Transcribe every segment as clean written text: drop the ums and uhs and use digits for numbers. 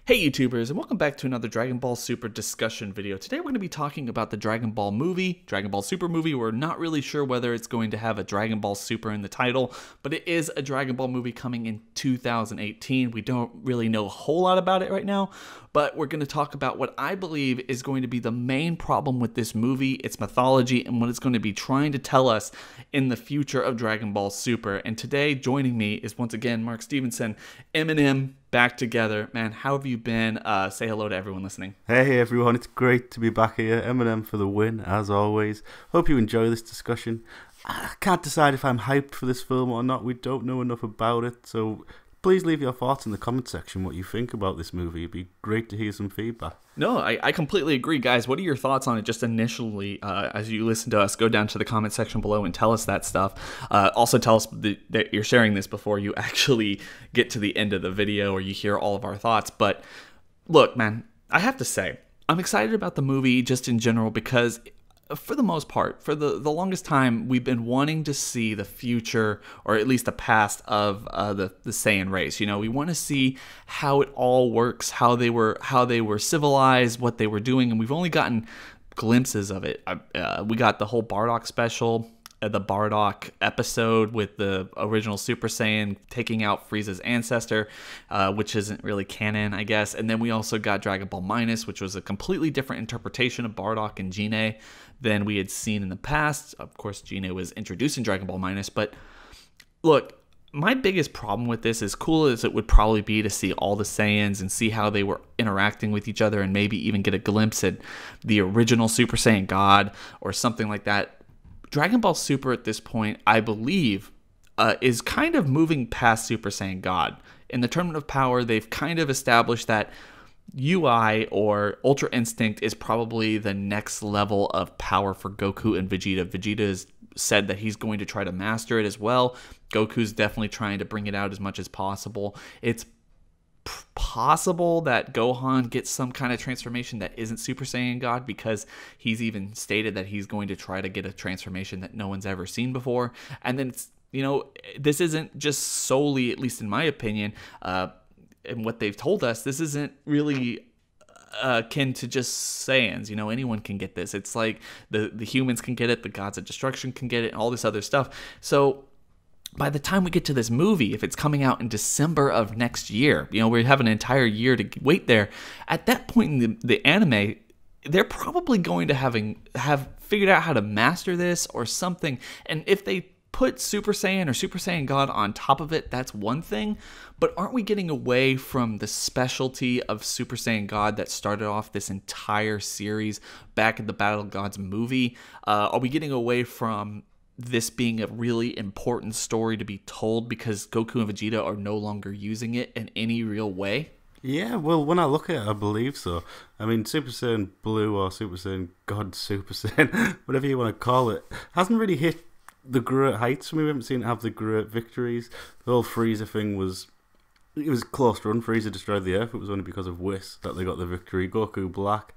Hey YouTubers, and welcome back to another Dragon Ball Super discussion video. Today we're going to be talking about the Dragon Ball movie, Dragon Ball Super movie. We're not really sure whether it's going to have a Dragon Ball Super in the title, but it is a Dragon Ball movie coming in 2018. We don't really know a whole lot about it right now, but we're going to talk about what I believe is going to be the main problem with this movie, its mythology, and what it's going to be trying to tell us in the future of Dragon Ball Super. And today, joining me is once again Mark Stevenson, Eminem, back together. Man, how have you been? Say hello to everyone listening. Hey everyone, it's great to be back here. Eminem for the win, as always. Hope you enjoy this discussion. I can't decide if I'm hyped for this film or not. We don't know enough about it, so please leave your thoughts in the comment section what you think about this movie. It'd be great to hear some feedback. No, I completely agree. Guys, what are your thoughts on it just initially as you listen to us? Go down to the comment section below and tell us that stuff. Also tell us that you're sharing this before you actually get to the end of the video or you hear all of our thoughts. But look, man, I have to say, I'm excited about the movie just in general because for the most part, for the longest time, we've been wanting to see the future, or at least the past of the Saiyan race. You know, we want to see how it all works, how they were civilized, what they were doing, and we've only gotten glimpses of it. We got the whole Bardock special, the Bardock episode with the original Super Saiyan taking out Frieza's ancestor, which isn't really canon, I guess. And then we also got Dragon Ball Minus, which was a completely different interpretation of Bardock and Gine than we had seen in the past. Of course, Gine was introduced in Dragon Ball Minus, but look, my biggest problem with this, as cool as it would probably be to see all the Saiyans and see how they were interacting with each other and maybe even get a glimpse at the original Super Saiyan God or something like that, Dragon Ball Super at this point, I believe, is kind of moving past Super Saiyan God. In the Tournament of Power, they've kind of established that UI, or Ultra Instinct, is probably the next level of power for Goku and Vegeta. Vegeta has said that he's going to try to master it as well. Goku's definitely trying to bring it out as much as possible. It's possible that Gohan gets some kind of transformation that isn't Super Saiyan God, because he's even stated that he's going to try to get a transformation that no one's ever seen before. And then, this isn't just solely, at least in my opinion, and what they've told us, this isn't really akin to just Saiyans. Anyone can get this. It's like the humans can get it, the gods of destruction can get it, and all this other stuff. So by the time we get to this movie, if it's coming out in December of next year, we have an entire year to wait there. At that point in the anime, they're probably going to have figured out how to master this or something. And if they put Super Saiyan or Super Saiyan God on top of it, that's one thing. But aren't we getting away from the specialty of Super Saiyan God that started off this entire series back in the Battle of Gods movie? Are we getting away from this being a really important story to be told because Goku and Vegeta are no longer using it in any real way? Yeah, well, when I look at it, I believe so. I mean, Super Saiyan Blue or Super Saiyan God, Super Saiyan, whatever you want to call it, hasn't really hit the great heights for me. We haven't seen it have the great victories. The whole Frieza thing was close run. Frieza destroyed the Earth. It was only because of Whis that they got the victory. Goku Black,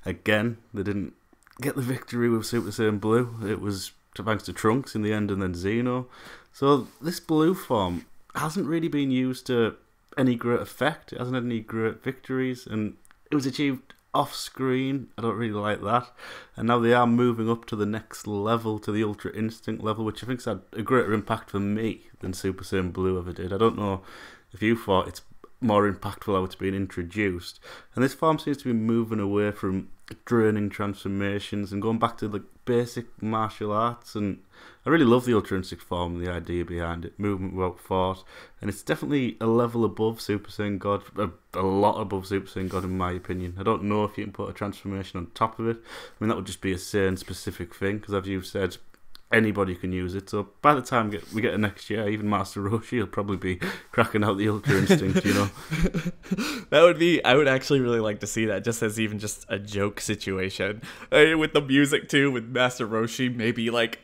again, they didn't get the victory with Super Saiyan Blue. It was thanks to Trunks in the end and then Xeno. So this blue form hasn't really been used to any great effect. It hasn't had any great victories, and it was achieved off screen. I don't really like that. And now they are moving up to the next level, to the Ultra Instinct level, which I think's had a greater impact for me than Super Saiyan Blue ever did. I don't know if you thought it's more impactful how it's been introduced. And this form seems to be moving away from draining transformations and going back to the basic martial arts. And I really love the Ultra Instinct form and the idea behind it, movement without thought. And it's definitely a level above Super Saiyan God, a lot above Super Saiyan God in my opinion. I don't know if you can put a transformation on top of it. I mean, that would just be a Saiyan specific thing, because as you've said, anybody can use it. So by the time we get to next year, even Master Roshi will probably be cracking out the Ultra Instinct, I would actually really like to see that, just as even just a joke situation. With the music too, with Master Roshi,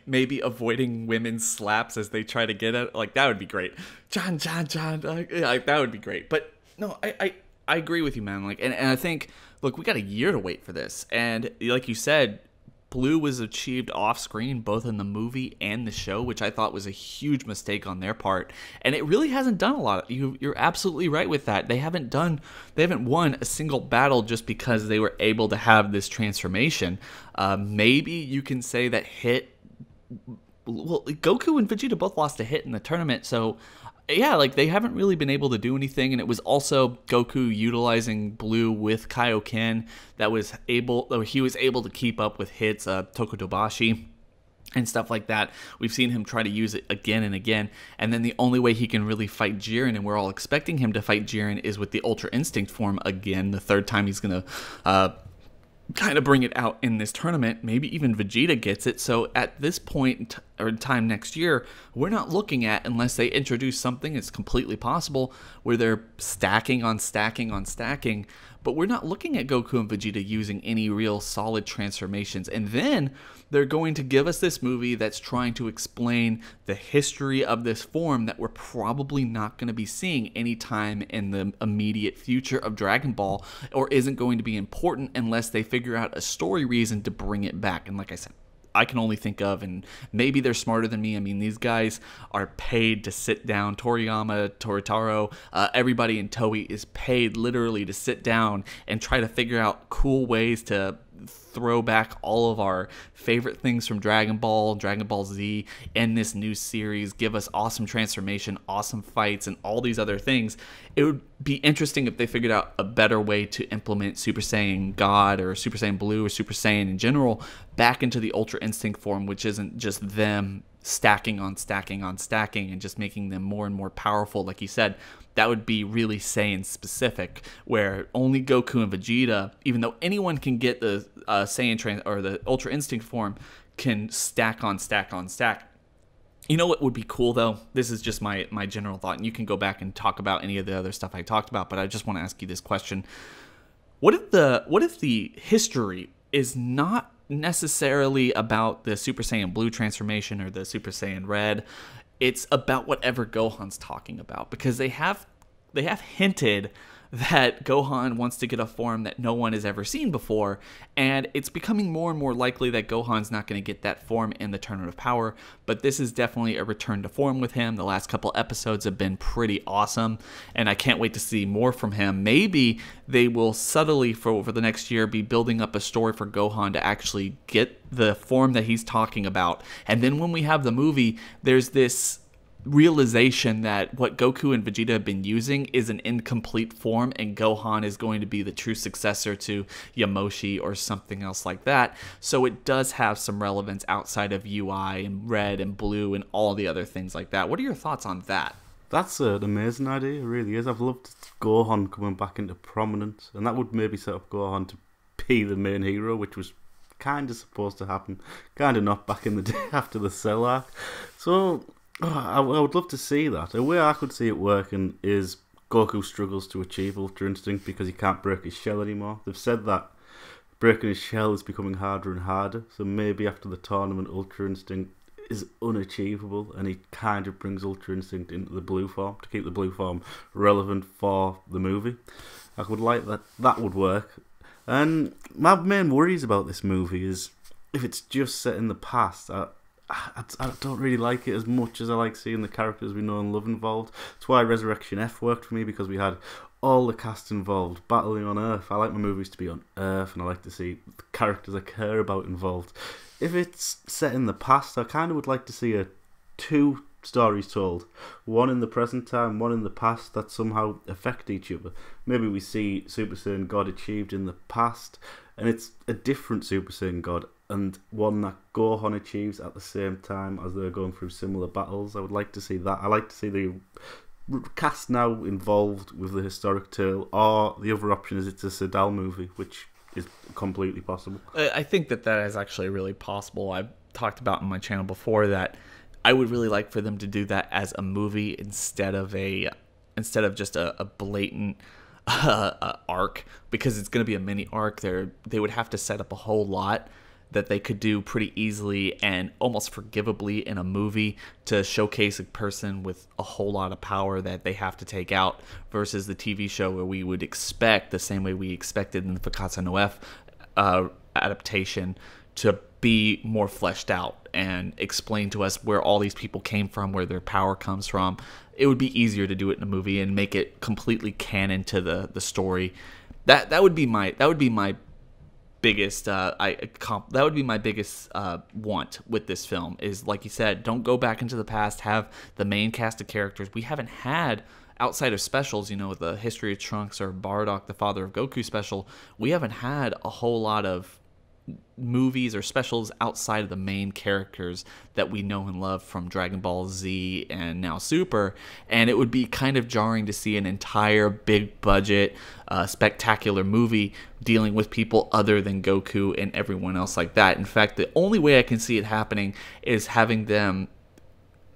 maybe avoiding women's slaps as they try to get it. Like, that would be great. John, that would be great. But no, I agree with you, man. And I think, look, we got a year to wait for this. And like you said, Blue was achieved off screen, both in the movie and the show, which I thought was a huge mistake on their part. And it really hasn't done a lot. You're absolutely right with that. They haven't won a single battle just because they were able to have this transformation. Maybe you can say that Goku and Vegeta both lost a hit in the tournament, so yeah, like they haven't really been able to do anything, and it was also Goku utilizing Blue with Kaioken he was able to keep up with hits, Tokotobashi and stuff like that. We've seen him try to use it again and again, and then the only way he can really fight Jiren, and we're all expecting him to fight Jiren, is with the Ultra Instinct form again, the third time he's gonna kind of bring it out in this tournament. Maybe even Vegeta gets it. So at this point or time next year, we're not looking at, unless they introduce something, it's completely possible, where they're stacking on stacking on stacking, but we're not looking at Goku and Vegeta using any real solid transformations. And then they're going to give us this movie that's trying to explain the history of this form that we're probably not going to be seeing anytime in the immediate future of Dragon Ball, or isn't going to be important unless they figure out a story reason to bring it back. And like I said, I can only think of, and maybe they're smarter than me. I mean, these guys are paid to sit down. Toriyama, Toritaro, everybody in Toei is paid literally to sit down and try to figure out cool ways to throw back all of our favorite things from Dragon Ball Z in this new series, give us awesome transformation, awesome fights, and all these other things. It would be interesting if they figured out a better way to implement Super Saiyan God or Super Saiyan Blue or Super Saiyan in general back into the Ultra Instinct form, which isn't just them stacking on stacking on stacking and just making them more and more powerful. Like you said, that would be really Saiyan specific, where only Goku and Vegeta, even though anyone can get the Saiyan or the Ultra Instinct form, can stack on stack on stack. You know what would be cool though? This is just my general thought, and you can go back and talk about any of the other stuff I talked about, but I just want to ask you this question. What if the history is not necessarily about the Super Saiyan Blue transformation or the Super Saiyan Red? It's about whatever Gohan's talking about, because they have hinted that Gohan wants to get a form that no one has ever seen before, and it's becoming more and more likely that Gohan's not going to get that form in the Tournament of Power, but this is definitely a return to form with him. The last couple episodes have been pretty awesome, and I can't wait to see more from him. Maybe they will subtly, over the next year, be building up a story for Gohan to actually get the form that he's talking about, and then when we have the movie, there's this realization that what Goku and Vegeta have been using is an incomplete form, and Gohan is going to be the true successor to Yamoshi or something else like that. So it does have some relevance outside of UI and Red and Blue and all the other things like that. What are your thoughts on that? That's an amazing idea, it really is. I've loved Gohan coming back into prominence, and that would maybe set up Gohan to be the main hero, which was kind of supposed to happen, kind of not back in the day after the Cell arc. So I would love to see that. A way I could see it working is Goku struggles to achieve Ultra Instinct because he can't break his shell anymore. They've said that breaking his shell is becoming harder and harder, so maybe after the tournament Ultra Instinct is unachievable, and he kind of brings Ultra Instinct into the blue form to keep the blue form relevant for the movie. I would like that. That would work. And my main worries about this movie is if it's just set in the past. I don't really like it as much as I like seeing the characters we know and love involved. That's why Resurrection F worked for me, because we had all the cast involved battling on Earth. I like my movies to be on Earth, and I like to see the characters I care about involved. If it's set in the past, I kind of would like to see two stories told. One in the present time, one in the past, that somehow affect each other. Maybe we see Super Saiyan God achieved in the past, and it's a different Super Saiyan God, and one that Gohan achieves at the same time as they're going through similar battles. I would like to see that. I like to see the cast now involved with the historic tale, or the other option is it's a Sedal movie, which is completely possible. I think that is actually really possible. I've talked about on my channel before that I would really like for them to do that as a movie instead of just a blatant arc, because it's going to be a mini arc. They would have to set up a whole lot that they could do pretty easily and almost forgivably in a movie to showcase a person with a whole lot of power that they have to take out, versus the TV show where we would expect, the same way we expected in the Fakatsu no F adaptation, to be more fleshed out and explain to us where all these people came from, where their power comes from. It would be easier to do it in a movie and make it completely canon to the story. That would be my biggest want with this film, is, like you said, don't go back into the past, have the main cast of characters. We haven't had, outside of specials, the History of Trunks or Bardock, the Father of Goku special, we haven't had a whole lot of movies or specials outside of the main characters that we know and love from Dragon Ball Z and now Super. And it would be kind of jarring to see an entire big budget spectacular movie dealing with people other than Goku and everyone else like that. In fact, the only way I can see it happening is having them,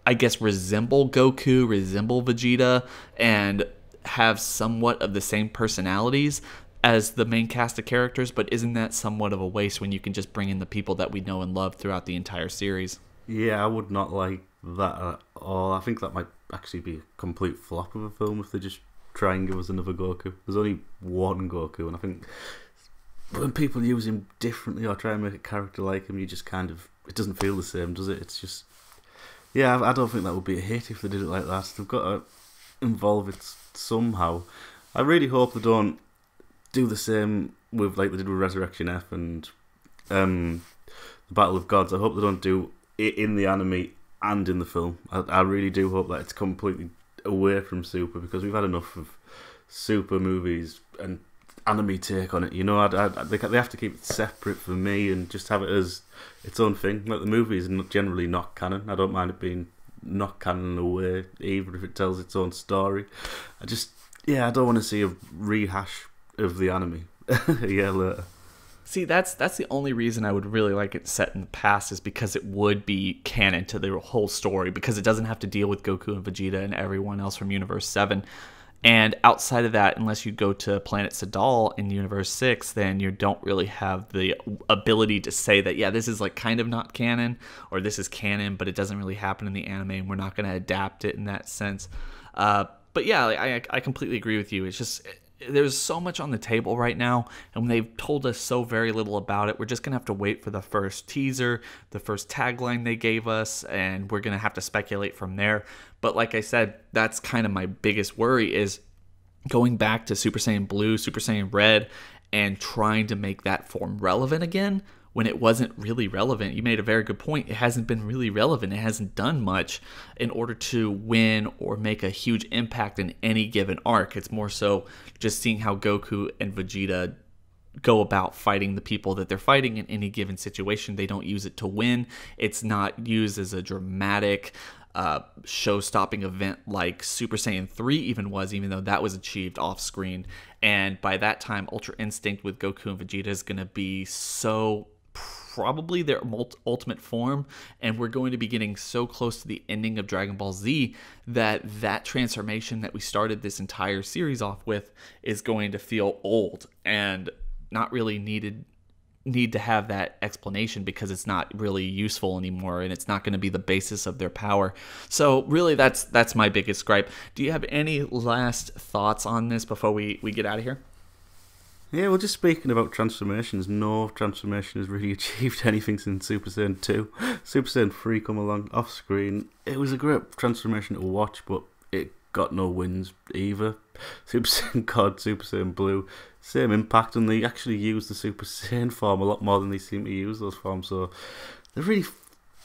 I guess, resemble Goku, resemble Vegeta, and have somewhat of the same personalities as the main cast of characters. But isn't that somewhat of a waste when you can just bring in the people that we know and love throughout the entire series? Yeah, I would not like that at all. I think that might actually be a complete flop of a film if they just try and give us another Goku. There's only one Goku, and I think when people use him differently or try and make a character like him, you just kind of, it doesn't feel the same, does it? It's just, yeah, I don't think that would be a hit if they did it like that. They've got to involve it somehow. I really hope they don't do the same with, like they did with Resurrection F and the Battle of Gods. I hope they don't do it in the anime and in the film. I really do hope that it's completely away from Super, because we've had enough of Super movies and anime take on it. They have to keep it separate for me and just have it as its own thing. Like, the movie is generally not canon. I don't mind it being not canon in a way, even if it tells its own story. I don't want to see a rehash of the anime a year later. See, that's the only reason I would really like it set in the past, is because it would be canon to the whole story, because it doesn't have to deal with Goku and Vegeta and everyone else from Universe 7. And outside of that, unless you go to Planet Sadal in Universe 6, then you don't really have the ability to say that, yeah, this is like kind of not canon, or this is canon, but it doesn't really happen in the anime, and we're not going to adapt it in that sense. But yeah, I completely agree with you. It's just, there's so much on the table right now, and they've told us so very little about it. We're just gonna have to wait for the first teaser, the first tagline they gave us, and we're gonna have to speculate from there. But like I said, that's kind of my biggest worry, is going back to Super Saiyan Blue, Super Saiyan Red, and trying to make that form relevant again when it wasn't really relevant. You made a very good point. It hasn't been really relevant. It hasn't done much in order to win or make a huge impact in any given arc. It's more so just seeing how Goku and Vegeta go about fighting the people that they're fighting in any given situation. They don't use it to win. It's not used as a dramatic show-stopping event like Super Saiyan 3 even was, even though that was achieved off-screen. And by that time, Ultra Instinct with Goku and Vegeta is going to be so probably their ultimate form, and we're going to be getting so close to the ending of Dragon Ball Z that transformation that we started this entire series off with is going to feel old and not really need to have that explanation, because it's not really useful anymore, and it's not going to be the basis of their power. So really, that's my biggest gripe. Do you have any last thoughts on this before we get out of here? Yeah, well, just speaking about transformations, no transformation has really achieved anything since Super Saiyan 2. Super Saiyan 3 come along off screen. It was a great transformation to watch, but it got no wins either. Super Saiyan God, Super Saiyan Blue, same impact, and they actually use the Super Saiyan form a lot more than they seem to use those forms. So they've really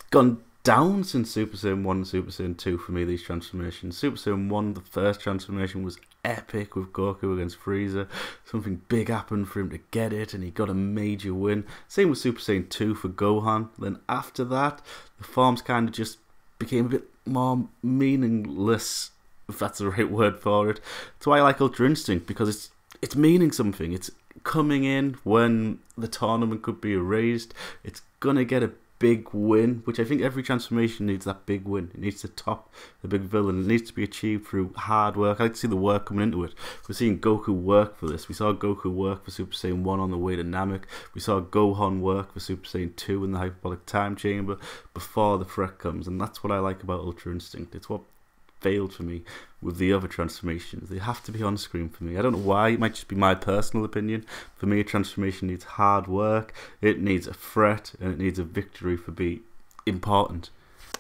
gone down since Super Saiyan 1 and Super Saiyan 2 for me, these transformations. Super Saiyan 1, the first transformation, was epic with Goku against Frieza. Something big happened for him to get it, and he got a major win. Same with Super Saiyan 2 for Gohan. Then after that, the forms kind of just became a bit more meaningless, if that's the right word for it. That's why I like Ultra Instinct, because it's meaning something. It's coming in when the tournament could be erased. It's gonna get a big win, which I think every transformation needs that big win. It needs to top the big villain. It needs to be achieved through hard work. I like to see the work coming into it. We're seeing Goku work for this. We saw Goku work for Super Saiyan 1 on the way to Namek. We saw Gohan work for Super Saiyan 2 in the Hyperbolic Time Chamber before the threat comes, and that's what I like about Ultra Instinct. It's what failed for me with the other transformations. They have to be on screen for me. I don't know why. It might just be my personal opinion. For me, a transformation needs hard work. It needs a threat, and it needs a victory for be important.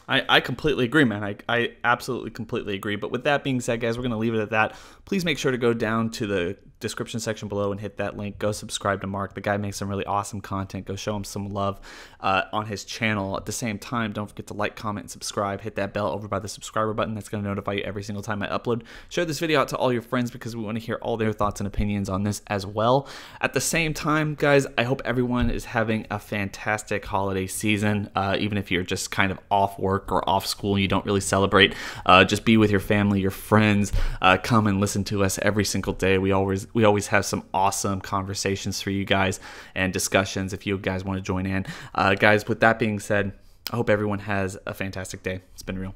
I completely agree, man. I absolutely completely agree. But with that being said, guys, we're going to leave it at that. Please make sure to go down to the description section below and hit that link. Go subscribe to Mark. The guy makes some really awesome content. Go show him some love on his channel. At the same time, don't forget to like, comment, and subscribe. Hit that bell over by the subscriber button. That's going to notify you every single time I upload. Share this video out to all your friends because we want to hear all their thoughts and opinions on this as well. At the same time, guys, I hope everyone is having a fantastic holiday season. Even if you're just kind of off work or off school and you don't really celebrate, just be with your family, your friends. Come and listen to us every single day. We always have some awesome conversations for you guys and discussions if you guys want to join in. Guys, with that being said, I hope everyone has a fantastic day. It's been real.